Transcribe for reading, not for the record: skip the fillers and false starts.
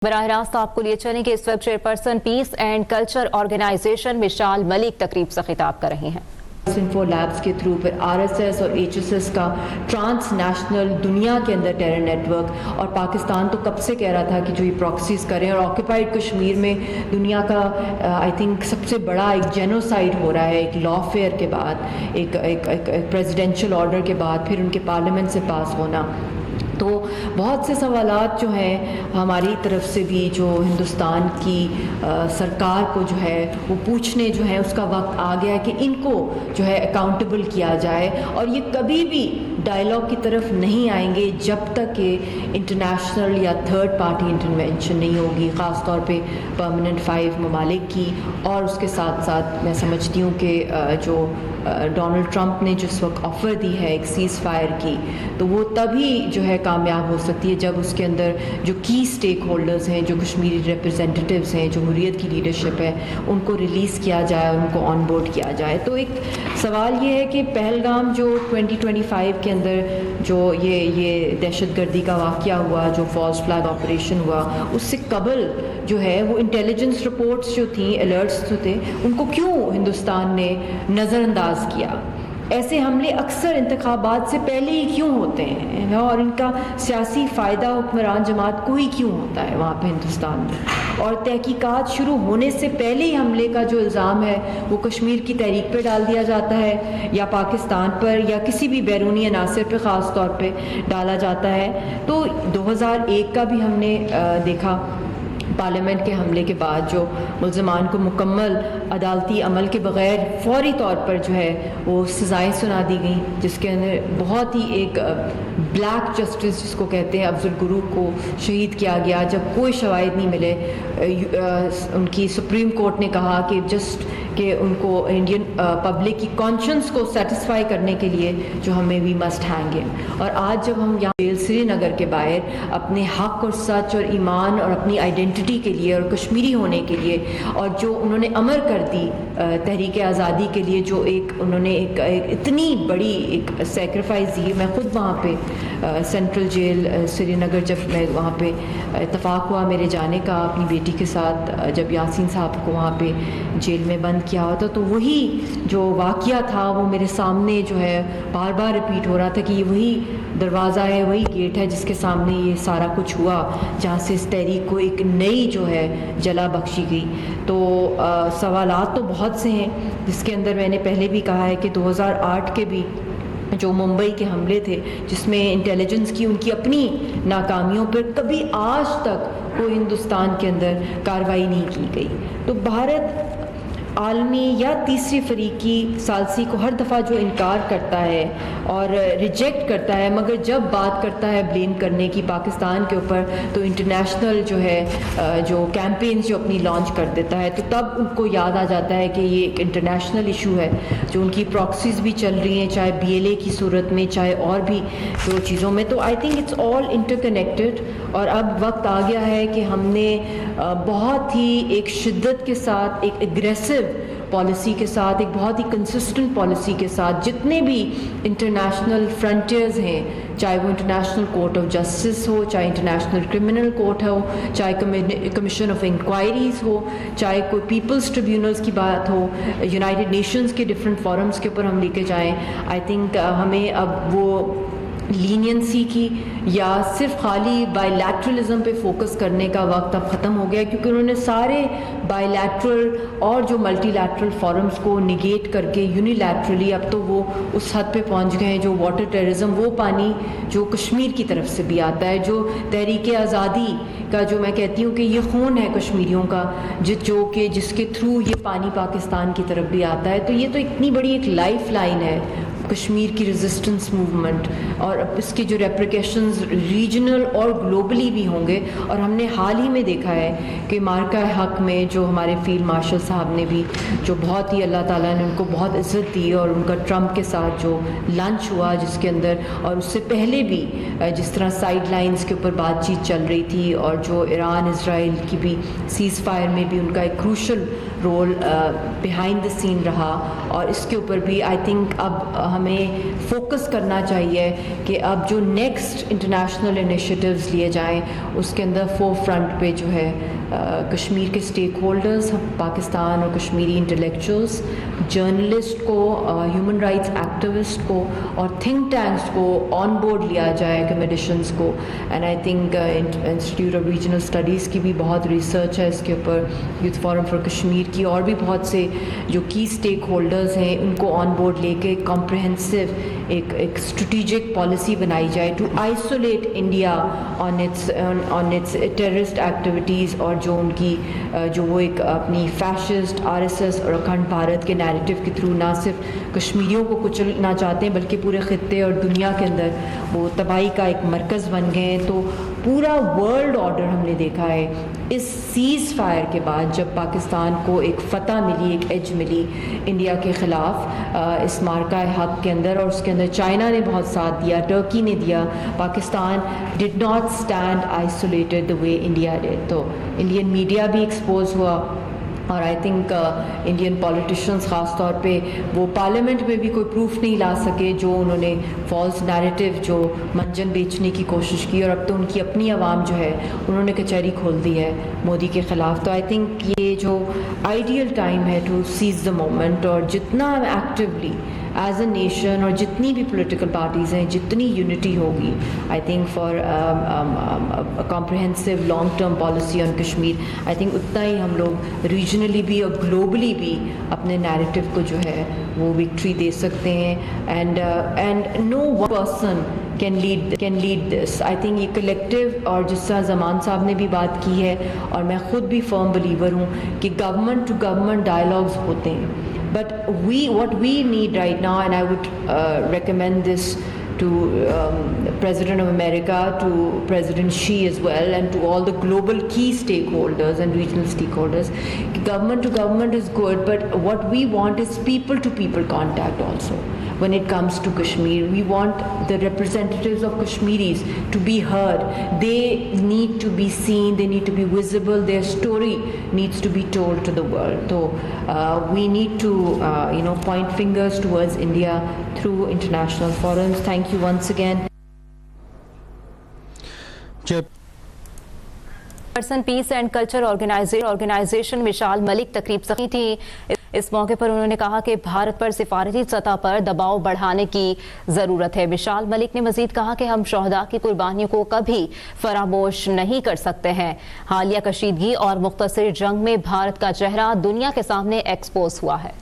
براہ راست آپ کو لیے چلیں کہ اس وقت chairperson peace and culture organization Mishal Malik تقریب سے خطاب کر رہی ہیں۔ انفو لیبس کے تھرو پھر RSS اور HSS کا ٹرانس نیشنل دنیا کے اندر ٹیرر نیٹ ورک، اور پاکستان تو کب سے کہہ رہا تھا کہ جو یہ پراکسیز کریں، اور آکوپائڈ کشمیر میں دنیا کا آئی تھنک سب سے بڑا ایک جینوسائڈ ہو رہا ہے، ایک لا فیئر کے بعد، ایک پریزیڈینشل آرڈر کے بعد، پھر ان کے پارلیمنٹ سے پاس ہونا۔ تو بہت سے سوالات جو ہیں ہماری طرف سے بھی جو ہندوستان کی سرکار کو جو ہے وہ پوچھنے جو ہے اس کا وقت آ گیا ہے کہ ان کو جو ہے اکاؤنٹیبل کیا جائے، اور یہ کبھی بھی ڈائلاگ کی طرف نہیں آئیں گے جب تک کہ انٹرنیشنل یا تھرڈ پارٹی انٹرونشن نہیں ہوگی، خاص طور پہ پرماننٹ 5 ممالک کی، اور اس کے ساتھ ساتھ میں سمجھتی ہوں کہ جو ڈونلڈ ٹرمپ نے جس وقت آفر دی ہے ایک سیز فائر کی، تو وہ تبھی جو ہے کامیاب ہو سکتی ہے جب اس کے اندر جو کی سٹیک ہولڈرز ہیں، جو کشمیری ریپرزینٹیٹیوز ہیں، جمہوریت کی لیڈرشپ ہے، ان کو ریلیز کیا جائے، ان کو آن بورڈ کیا جائے۔ تو ایک سوال یہ ہے کہ پہلگام جو 2025 کے اندر جو یہ دہشت گردی کا واقعہ ہوا، جو فالس فلیگ آپریشن ہوا، اس سے قبل جو ہے وہ انٹیلیجنس رپورٹس جو تھیں، الرٹس جو تھے، ان کو کیوں ہندوستان نے نظر انداز کیا؟ ایسے حملے اکثر انتخابات سے پہلے ہی کیوں ہوتے ہیں، اور ان کا سیاسی فائدہ حکمران جماعت کو ہی کیوں ہوتا ہے وہاں پہ ہندوستان میں؟ اور تحقیقات شروع ہونے سے پہلے ہی حملے کا جو الزام ہے وہ کشمیر کی تحریک پہ ڈال دیا جاتا ہے، یا پاکستان پر، یا کسی بھی بیرونی عناصر پہ خاص طور پہ ڈالا جاتا ہے۔ تو 2001 کا بھی ہم نے دیکھا، پارلیمنٹ کے حملے کے بعد جو ملزمان کو مکمل عدالتی عمل کے بغیر فوری طور پر جو ہے وہ سزائیں سنا دی گئیں، جس کے اندر بہت ہی ایک بلیک جسٹس جس کو کہتے ہیں، افضل گرو کو شہید کیا گیا جب کوئی شواہد نہیں ملے۔ ان کی سپریم کورٹ نے کہا کہ جسٹ کہ ان کو انڈین پبلک کی کانشنس کو سیٹسفائی کرنے کے لیے جو ہمیں وی مسٹ ہینگ ہم۔ اور آج جب ہم یہاں جیل سری نگر کے باہر اپنے حق اور سچ اور ایمان اور اپنی آئیڈینٹی کے لیے اور کشمیری ہونے کے لیے، اور جو انہوں نے امر کر دی تحریک آزادی کے لیے، جو ایک انہوں نے ایک اتنی بڑی ایک سیکریفائس دی، میں خود وہاں پہ سینٹرل جیل سری نگر، جب میں وہاں پہ اتفاق ہوا میرے جانے کا اپنی بیٹی کے ساتھ، جب یاسین صاحب کو وہاں پہ جیل میں بند کیا ہوتا، تو وہی جو واقعہ تھا وہ میرے سامنے جو ہے بار بار ریپیٹ ہو رہا تھا کہ یہ وہی دروازہ ہے، وہی گیٹ ہے جس کے سامنے یہ سارا کچھ ہوا، جہاں سے اس تحریک کو ایک نئی جو ہے جلا بخشی گئی۔ تو سوالات تو بہت سے ہیں، جس کے اندر میں نے پہلے بھی کہا ہے کہ 2008 کے بھی جو ممبئی کے حملے تھے، جس میں انٹیلیجنس کی ان کی اپنی ناکامیوں پر کبھی آج تک کوئی ہندوستان کے اندر کارروائی نہیں کی گئی۔ تو بھارت عالمی یا تیسری فریقی ثالثی کو ہر دفعہ جو انکار کرتا ہے اور ریجیکٹ کرتا ہے، مگر جب بات کرتا ہے بلیم کرنے کی پاکستان کے اوپر، تو انٹرنیشنل جو ہے جو کیمپینز جو اپنی لانچ کر دیتا ہے، تو تب ان کو یاد آ جاتا ہے کہ یہ ایک انٹرنیشنل ایشو ہے، جو ان کی پراکسیز بھی چل رہی ہیں، چاہے BLA کی صورت میں، چاہے اور بھی دو چیزوں میں۔ تو I think it's all interconnected, اور اب وقت آ گیا ہے کہ ہم نے بہت ہی ایک شدت کے ساتھ، ایک اگریسو پالیسی کے ساتھ، ایک بہت ہی کنسسٹنٹ پالیسی کے ساتھ، جتنے بھی انٹرنیشنل فرنٹیئرز ہیں، چاہے وہ انٹرنیشنل کورٹ آف جسٹس ہو، چاہے انٹرنیشنل کرمنل کورٹ ہو، چاہے کمیشن آف انکوائریز ہو، چاہے کوئی پیپلز ٹریبیونلز کی بات ہو، یونائٹڈ نیشنز کے ڈفرینٹ فورمز کے اوپر ہم لے کے جائیں۔ آئی تھنک ہمیں اب وہ لینینسی کی یا صرف خالی بائی لیٹرلزم پہ فوکس کرنے کا وقت اب ختم ہو گیا، کیونکہ انہوں نے سارے بائی لیٹرل اور جو ملٹی لیٹرل فورمز کو نگیٹ کر کے یونی لیٹرلی اب تو وہ اس حد پہ پہنچ گئے ہیں، جو واٹر ٹیررزم، وہ پانی جو کشمیر کی طرف سے بھی آتا ہے، جو تحریک آزادی کا جو میں کہتی ہوں کہ یہ خون ہے کشمیریوں کا، جو کہ جس کے تھرو یہ پانی پاکستان کی طرف بھی آتا ہے۔ تو یہ تو اتنی بڑی ایک لائف لائن ہے کشمیر کی ریزسٹنس موومنٹ، اور اس کے جو ریپریکیشنز ریجنل اور گلوبلی بھی ہوں گے۔ اور ہم نے حال ہی میں دیکھا ہے کہ مارکہ حق میں جو ہمارے فیلڈ مارشل صاحب نے بھی جو بہت ہی اللہ تعالیٰ نے ان کو بہت عزت دی، اور ان کا ٹرمپ کے ساتھ جو لنچ ہوا جس کے اندر، اور اس سے پہلے بھی جس طرح سائڈ لائنز کے اوپر بات چیت چل رہی تھی، اور جو ایران اسرائیل کی بھی سیز فائر میں بھی ان کا ایک کروشل رول بیہائنڈ دا سین رہا، اور اس کے اوپر بھی آئی تھنک اب ہم ہمیں فوکس کرنا چاہیے کہ اب جو نیکسٹ انٹرنیشنل انیشیٹیوز لیے جائیں اس کے اندر فور فرنٹ پہ جو ہے کشمیر کے اسٹیک ہولڈرز، پاکستان اور کشمیری انٹلیکچوئلس، جرنلسٹ کو، ہیومن رائٹس ایکٹیوسٹ کو اور تھنک ٹینکس کو آن بورڈ لیا جائے کمیٹیشنز کو. And I think institute of regional studies کی بھی بہت ریسرچ ہے اس کے اوپر، یوتھ فورم فار کشمیر کی، اور بھی بہت سے جو کی اسٹیک ہولڈرز ہیں ان کو آن بورڈ لے کے کمپریہنسو ایک اسٹریٹجک پالیسی بنائی جائے to isolate India on its terrorist activities, اور جو ان کی جو وہ ایک اپنی فیشسٹ آر ایس ایس اور اکھنڈ بھارت کے نیریٹو کے تھرو نہ صرف کشمیریوں کو کچلنا چاہتے ہیں بلکہ پورے خطے اور دنیا کے اندر وہ تباہی کا ایک مرکز بن گئے ہیں. تو پورا ورلڈ آرڈر ہم نے دیکھا ہے اس سیز فائر کے بعد، جب پاکستان کو ایک فتح ملی، ایک ایج ملی انڈیا کے خلاف اس مارکہ حق کے اندر، اور اس کے اندر چائنا نے بہت ساتھ دیا، ٹرکی نے دیا، Pakistan did not stand isolated the way India did. تو انڈین میڈیا بھی ایکسپوز ہوا، اور آئی تھنک انڈین پولیٹیشنز خاص طور پہ وہ پارلیمنٹ میں بھی کوئی پروف نہیں لا سکے جو انہوں نے فالس نیریٹو جو منجن بیچنے کی کوشش کی، اور اب تو ان کی اپنی عوام جو ہے انہوں نے کچہری کھول دی ہے مودی کے خلاف. تو آئی تھنک یہ جو آئیڈیل ٹائم ہے ٹو سیز دا مومنٹ، اور جتنا ایکٹیولی ایز اے نیشن اور جتنی بھی پولیٹیکل پارٹیز ہیں جتنی یونٹی ہوگی، I think for comprehensive long term policy on Kashmir, I think اتنا ہی ہم لوگ ریجنلی بھی اور گلوبلی بھی اپنے نیریٹو کو جو ہے وہ وکٹری دے سکتے ہیں. And no one person can lead this. I think یہ کلیکٹیو، اور جس طرح زمان صاحب نے بھی بات کی ہے اور میں خود بھی فرم بلیور ہوں کہ گورنمنٹ ٹو گورنمنٹ ڈائلاگز ہوتے ہیں، but what we need right now, and I would recommend this to President of America, to President Xi as well, and to all the global key stakeholders and regional stakeholders, government to government is good, but what we want is people to people contact also. When it comes to Kashmir, we want the representatives of Kashmiris to be heard. They need to be seen, they need to be visible, their story needs to be told to the world. So we need to point fingers towards India through international forums. Thank you once again. Person peace and culture organization Vishal Malik تقریب سخی تھی. اس موقع پر انہوں نے کہا کہ بھارت پر سفارتی سطح پر دباؤ بڑھانے کی ضرورت ہے. وشال ملک نے مزید کہا کہ ہم شہداء کی قربانیوں کو کبھی فراموش نہیں کر سکتے ہیں. حالیہ کشیدگی اور مختصر جنگ میں بھارت کا چہرہ دنیا کے سامنے ایکسپوز ہوا ہے.